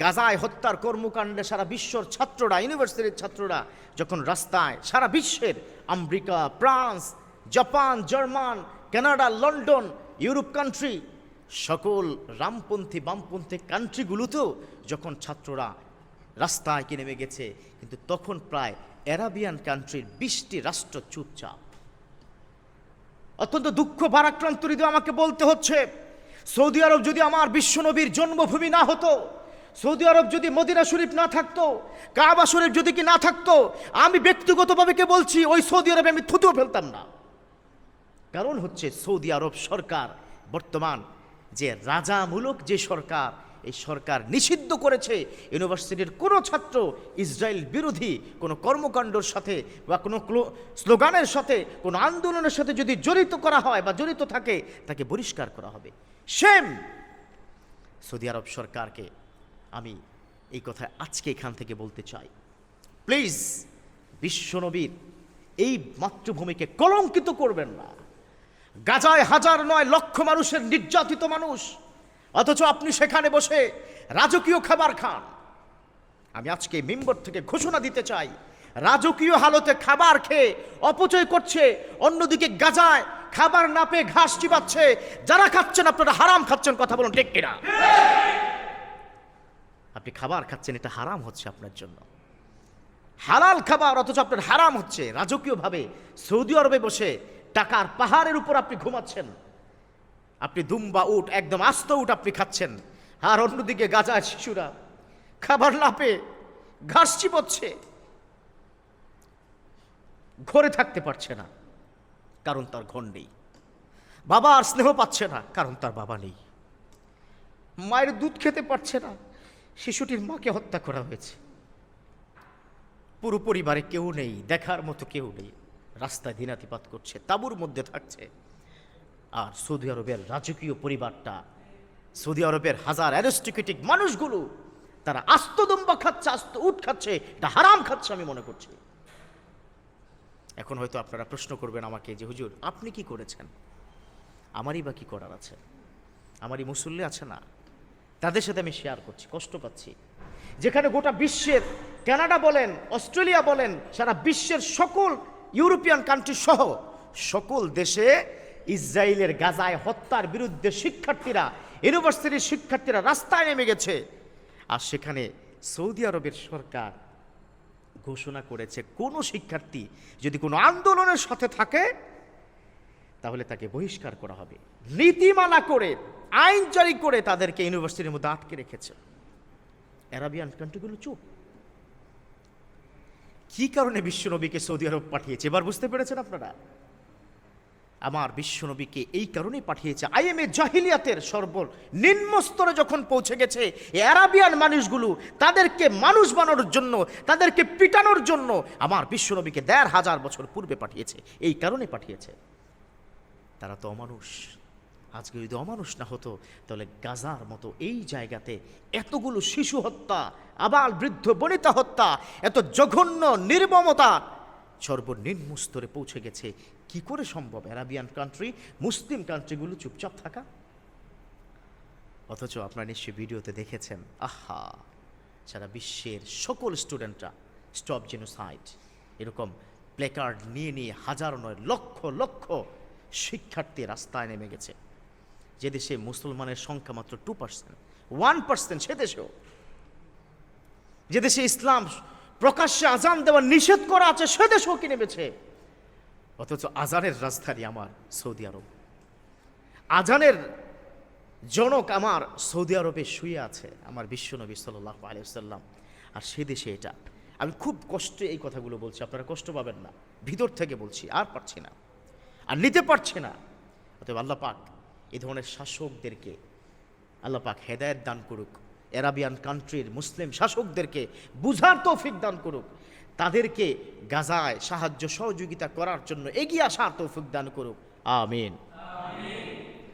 গাজায় হত্যার কর্মকাণ্ডে সারা বিশ্বর ছাত্ররা, ইউনিভার্সিটির ছাত্ররা যখন রাস্তায়, সারা বিশ্বের America, France, Japan, German, Canada, London, Europe country, সকল রামপন্থী বামপন্থী কান্ট্রিগুলোতেও যখন ছাত্ররা রাস্তায় নেমে গেছে, কিন্তু তখন প্রায় আরাবিয়ান কান্ট্রির 20টি রাষ্ট্র চুপচাপ। অত্যন্ত দুঃখ ভারাক্রান্ত হৃদয়ে আমাকে বলতে হচ্ছে, সৌদি আরব যদি আমার বিশ্বনবীর জন্মভূমি না হতো, সৌদি আরব যদি মদিনা শরীফ না থাকতো, কাবা শরীফ যদি কি না থাকতো, আমি ব্যক্তিগতভাবে কে বলছি ওই সৌদি আরবে আমি থুতেও ফেলতাম না। কারণ হচ্ছে সৌদি আরব সরকার বর্তমান যে রাজামূলক যে সরকার, এই সরকার নিষিদ্ধ করেছে ইউনিভার্সিটির কোনো ছাত্র ইসরায়েল বিরোধী কোনো কর্মকাণ্ডের সাথে বা কোনো স্লোগানের সাথে, কোনো আন্দোলনের সাথে যদি জড়িত করা হয় বা জড়িত থাকে, তাকে বহিষ্কার করা হবে। সেম সৌদি আরব সরকারকে আমি এই কথা আজকে এখান থেকে বলতে চাই, প্লিজ বিশ্বনবীর এই মাতৃভূমিকে কলঙ্কিত করবেন না। গাজায় হাজার নয় লক্ষ মানুষের নির্যাতিত মানুষ, অথচ আপনি সেখানে বসে রাজকীয় খাবার খান। আমি আজকে মিম্বর থেকে ঘোষণা দিতে চাই, রাজকীয় হালতে খাবার খেয়ে অপচয় করছে, অন্যদিকে গাজায় খাবার না পেয়ে ঘাস চিবাচ্ছে। যারা খাচ্ছেন আপনারা হারাম খাচ্ছেন, কথা বলুন ঠিক কিনা? আপনি খাবার খাচ্ছেন, এটা হারাম হচ্ছে আপনার জন্য। হালাল খাবার অথচ আপনার হারাম হচ্ছে। রাজকীয়ভাবে সৌদি আরবে বসে টাকার পাহাড়ের উপর আপনি ঘুমাচ্ছেন, আপনি দুম্বা উট, একদম আস্ত উট আপনি খাচ্ছেন, আর অন্যদিকে গাজার শিশুরা খাবার না পেয়ে ঘাস চিবোচ্ছে, ঘরে থাকতে পারছে না কারণ তার ঘর নেই, বাবা আর স্নেহ পাচ্ছে না কারণ তার বাবা নেই, মায়ের দুধ খেতে পারছে না, শিশুটির মাকে হত্যা করা হয়েছে, পুরো পরিবারে কেউ নেই, দেখার মতো কেউ নেই, রাস্তায় দিনাতিপাত করছে, তাঁবুর মধ্যে থাকছে। আর সৌদি আরবের রাজকীয় পরিবারটা, সৌদি আরবের হাজার অ্যারিস্টোক্রেটিক মানুষগুলো তারা আস্ত দুম্বা খাচ্ছে, আস্ত উট খাচ্ছে, এটা হারাম খাচ্ছে আমি মনে করছি। এখন হয়তো আপনারা প্রশ্ন করবেন আমাকে যে হুজুর আপনি কি করেছেন? আমারই বা কি করার আছে? আমারই মুসল্লি আছে না, তাদের সাথে আমি শেয়ার করছি, কষ্ট পাচ্ছি। যেখানে গোটা বিশ্বের, কানাডা বলেন, অস্ট্রেলিয়া বলেন, সারা বিশ্বের সকল ইউরোপিয়ান কান্ট্রি সহ সকল দেশে ইসরায়েলের গাজায় হত্যার বিরুদ্ধে শিক্ষার্থীরা, ইউনিভার্সিটির শিক্ষার্থীরা রাস্তায় নেমে গেছে। আর সেখানে সৌদি আরবের সরকার ঘোষণা করেছে কোনো শিক্ষার্থী যদি কোনো আন্দোলনের সাথে থাকে তাহলে তাকে বহিষ্কার করা হবে। নীতিমালা করে, আইন জারি করে তাদেরকে ইউনিভার্সিটির মধ্যে আটকে রেখেছে। আরাবিয়ান কান্ট্রিগুলো চুপ। কি কারণে বিশ্বনবীকে সৌদি আরব পাঠিয়েছে এবার বুঝতে পেরেছেন আপনারা? আমার বিশ্বনবীকে এই কারণেই পাঠিয়েছে, আইএমএ জাহিলিয়াতের সর্বনিম্ন স্তরে যখন পৌঁছে গেছে এই আরাবিয়ান মানুষগুলো, তাদেরকে মানুষ বানানোর জন্য, তাদেরকে পিটানোর জন্য আমার বিশ্বনবীকে ১৫০০ বছর পূর্বে পাঠিয়েছে। এই কারণে পাঠিয়েছে। তারা তো অমানুষ। আজকে যদি অমানুষ না হতো তাহলে গাজার মতো এই জায়গাতে এতগুলো শিশু হত্যা, আবাল বৃদ্ধ বনিতা হত্যা, এত জঘন্য নির্মমতা সর্বনিম্ন স্তরে পৌঁছে গেছে। কি করে সম্ভব আরাবিয়ান কান্ট্রি, মুসলিম কান্ট্রিগুলো চুপচাপ থাকা? অথচ আপনারা নিশ্চয়ই ভিডিওতে দেখেছেন, আহা, সারা বিশ্বের সকল স্টুডেন্টরা স্টপ জেনোসাইড এরকম প্লেকার্ড নিয়ে নিয়ে হাজার নয় লক্ষ লক্ষ শিক্ষার্থী রাস্তায় নেমে গেছে। যে দেশে মুসলমানের সংখ্যা মাত্র 2%, 1% সে দেশেও, যে দেশে ইসলাম প্রকাশ্যে আজান দেওয়া নিষেধ করা আছে সে দেশেও কি নেমেছে। অথচ আজানের রাজধানী আমার সৌদি আরব, আজানের জনক আমার সৌদি আরবে শুয়ে আছে আমার বিশ্বনবী সাল্লাল্লাহু আলাইহি ওয়াসাল্লাম। আর সে দেশে এটা, আমি খুব কষ্টে এই কথাগুলো বলছি, আপনারা কষ্ট পাবেন না, ভিতর থেকে বলছি, আর পারছি না, আর নিতে পারছি না। অতএব আল্লাহ পাক এই ধরনের শাসকদেরকে আল্লাহ পাক হেদায়েত দান করুক, আরাবিয়ান কান্ট্রির মুসলিম শাসকদেরকে বুঝার তৌফিক দান করুক, তাদেরকে গাজায় সাহায্য সহযোগিতা করার জন্য এগিয়ে আসার তৌফিক দান করুক। আমিন।